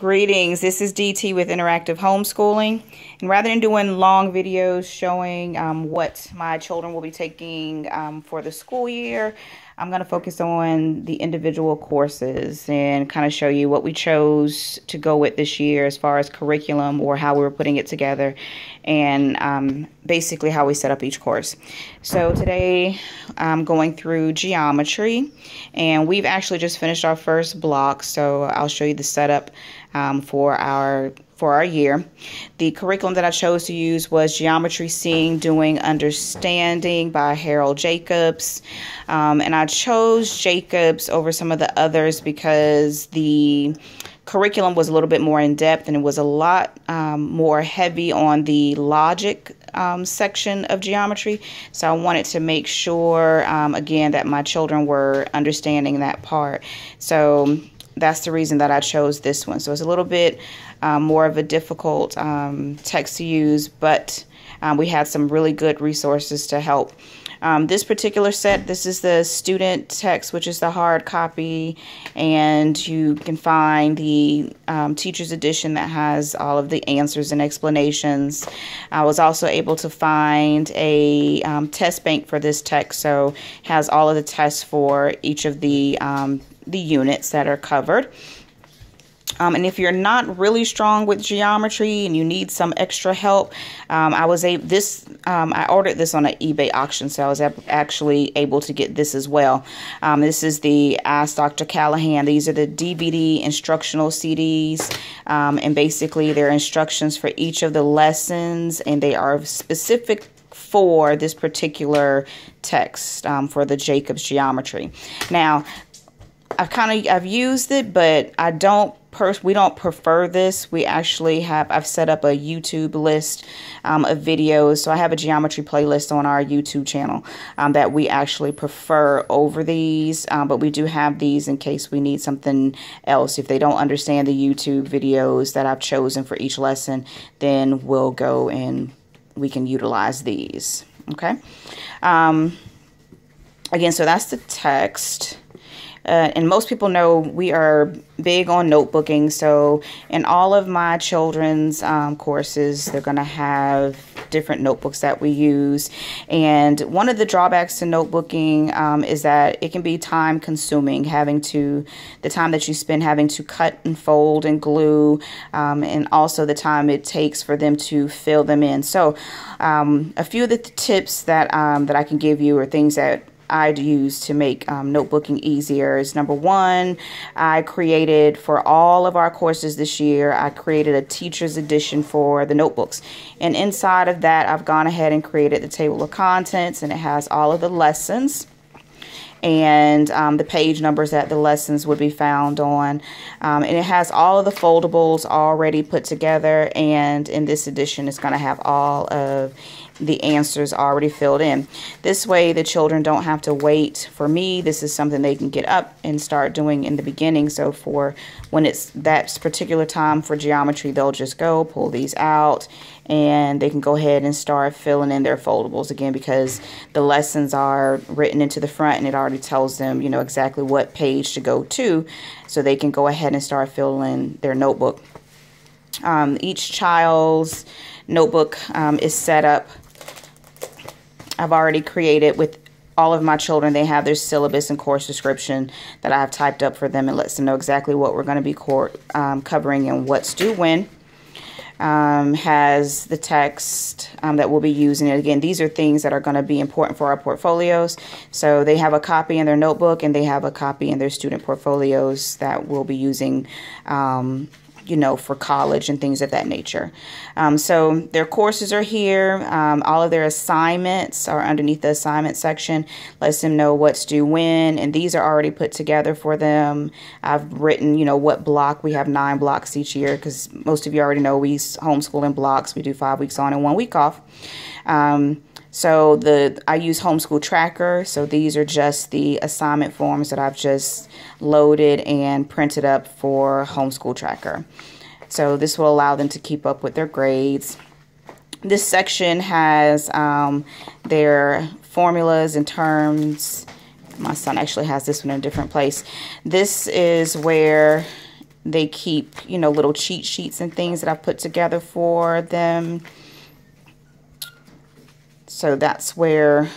Greetings, this is DT with Interactive Homeschooling, and rather than doing long videos showing what my children will be taking for the school year, I'm going to focus on the individual courses and kind of show you what we chose to go with this year as far as curriculum or how we were putting it together, and basically how we set up each course. So today I'm going through geometry, and we've actually just finished our first block, so I'll show you the setup for our year. The curriculum that I chose to use was Geometry Seeing, Doing, Understanding by Harold Jacobs. And I chose Jacobs over some of the others because the curriculum was a little bit more in depth, and it was a lot more heavy on the logic section of geometry. So I wanted to make sure, again, that my children were understanding that part. So that's the reason that I chose this one. So it's a little bit more of a difficult text to use, but we had some really good resources to help. This particular set, this is the student text, which is the hard copy, and you can find the teacher's edition that has all of the answers and explanations. I was also able to find a test bank for this text, so it has all of the tests for each of the units that are covered. And if you're not really strong with geometry and you need some extra help, I ordered this on an eBay auction, so I was actually able to get this as well. This is the Ask Dr. Callahan. These are the DVD instructional CDs, and basically they're instructions for each of the lessons, and they are specific for this particular text for the Jacobs geometry. Now, I've used it, but we don't prefer this. We actually I've set up a YouTube list of videos. So I have a geometry playlist on our YouTube channel that we actually prefer over these. But we do have these in case we need something else. If they don't understand the YouTube videos that I've chosen for each lesson, then we'll go and we can utilize these. Okay. Again, so that's the text. And most people know we are big on notebooking. So in all of my children's courses, they're going to have different notebooks that we use. And one of the drawbacks to notebooking is that it can be time consuming, the time that you spend having to cut and fold and glue, and also the time it takes for them to fill them in. So a few of the tips that I can give you are things that I'd use to make notebooking easier is, number one, I created for all of our courses this year, I created a teacher's edition for the notebooks. And inside of that, I've gone ahead and created the table of contents, and it has all of the lessons and the page numbers that the lessons would be found on. And it has all of the foldables already put together, and in this edition, it's going to have all of the answers already filled in. This way the children don't have to wait for me. This is something they can get up and start doing in the beginning. So for when it's that particular time for geometry, they'll just go pull these out, and they can go ahead and start filling in their foldables again, because the lessons are written into the front and it already tells them, you know, exactly what page to go to, so they can go ahead and start filling in their notebook. Each child's notebook is set up. I've already created with all of my children. They have their syllabus and course description that I have typed up for them. It lets them know exactly what we're going to be covering and what's due when. Has the text that we'll be using. And again, these are things that are going to be important for our portfolios. So they have a copy in their notebook, and they have a copy in their student portfolios that we'll be using for college and things of that nature. So their courses are here. All of their assignments are underneath the assignment section. Lets them know what's due when, and these are already put together for them. I've written, what block. We have 9 blocks each year, because most of you already know we homeschool in blocks. We do 5 weeks on and 1 week off. So I use Homeschool Tracker. So these are just the assignment forms that I've just loaded and printed up for Homeschool Tracker. So this will allow them to keep up with their grades. This section has their formulas and terms. My son actually has this one in a different place. This is where they keep, you know, little cheat sheets and things that I've put together for them. So that's where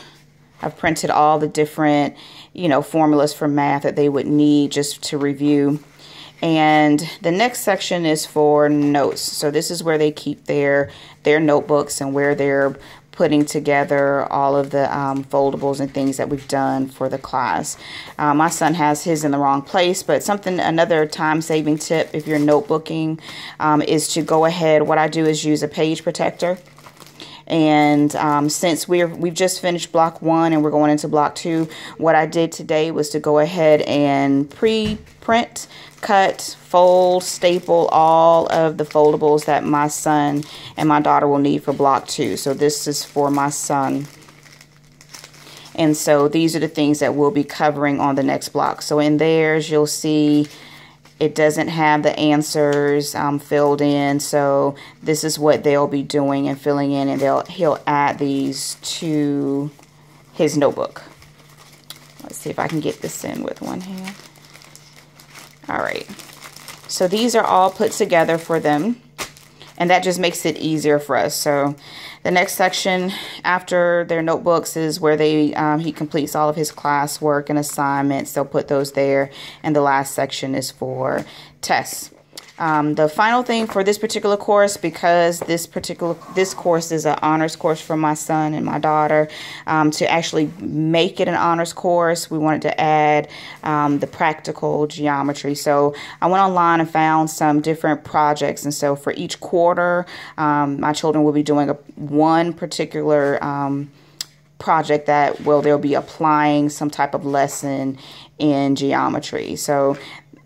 I've printed all the different, you know, formulas for math that they would need just to review. And the next section is for notes. So this is where they keep their notebooks and where they're putting together all of the foldables and things that we've done for the class. My son has his in the wrong place, but another time-saving tip if you're notebooking is to go ahead. What I do is use a page protector. And since we've just finished block 1 and we're going into block 2, what I did today was to go ahead and pre-print, cut, fold, staple all of the foldables that my son and my daughter will need for block 2. So this is for my son. And so these are the things that we'll be covering on the next block. So in theirs, you'll see it doesn't have the answers filled in, so this is what they'll be doing and filling in, and he'll add these to his notebook. Let's see if I can get this in with one hand. All right, so these are all put together for them, and that just makes it easier for us. So the next section after their notebooks is where he completes all of his classwork and assignments. They'll put those there. And the last section is for tests. The final thing for this particular course, because this course is an honors course for my son and my daughter, to actually make it an honors course, we wanted to add the practical geometry. So I went online and found some different projects, and so for each quarter, my children will be doing one particular project that they'll be applying some type of lesson in geometry. So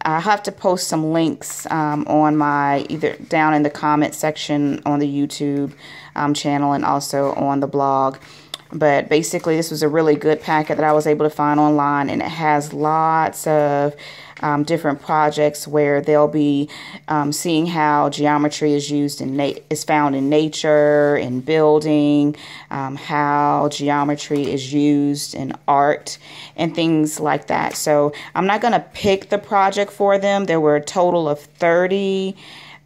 I have to post some links on my, either down in the comment section on the YouTube channel and also on the blog. But basically, this was a really good packet that I was able to find online, and it has lots of different projects where they'll be seeing how geometry is used is found in nature, in building, how geometry is used in art and things like that. So I'm not going to pick the project for them. There were a total of 30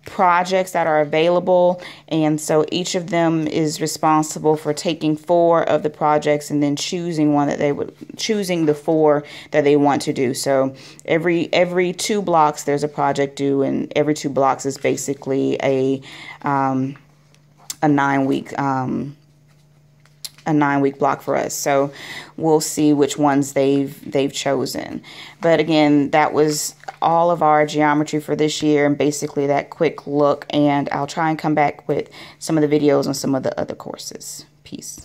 projects that are available, and so each of them is responsible for taking 4 of the projects and then choosing the 4 that they want to do. So every 2 blocks there's a project due, and every 2 blocks is basically a 9-week block for us. So we'll see which ones they've chosen. But again, that was all of our geometry for this year, and basically that quick look, and I'll try and come back with some of the videos on some of the other courses. Peace.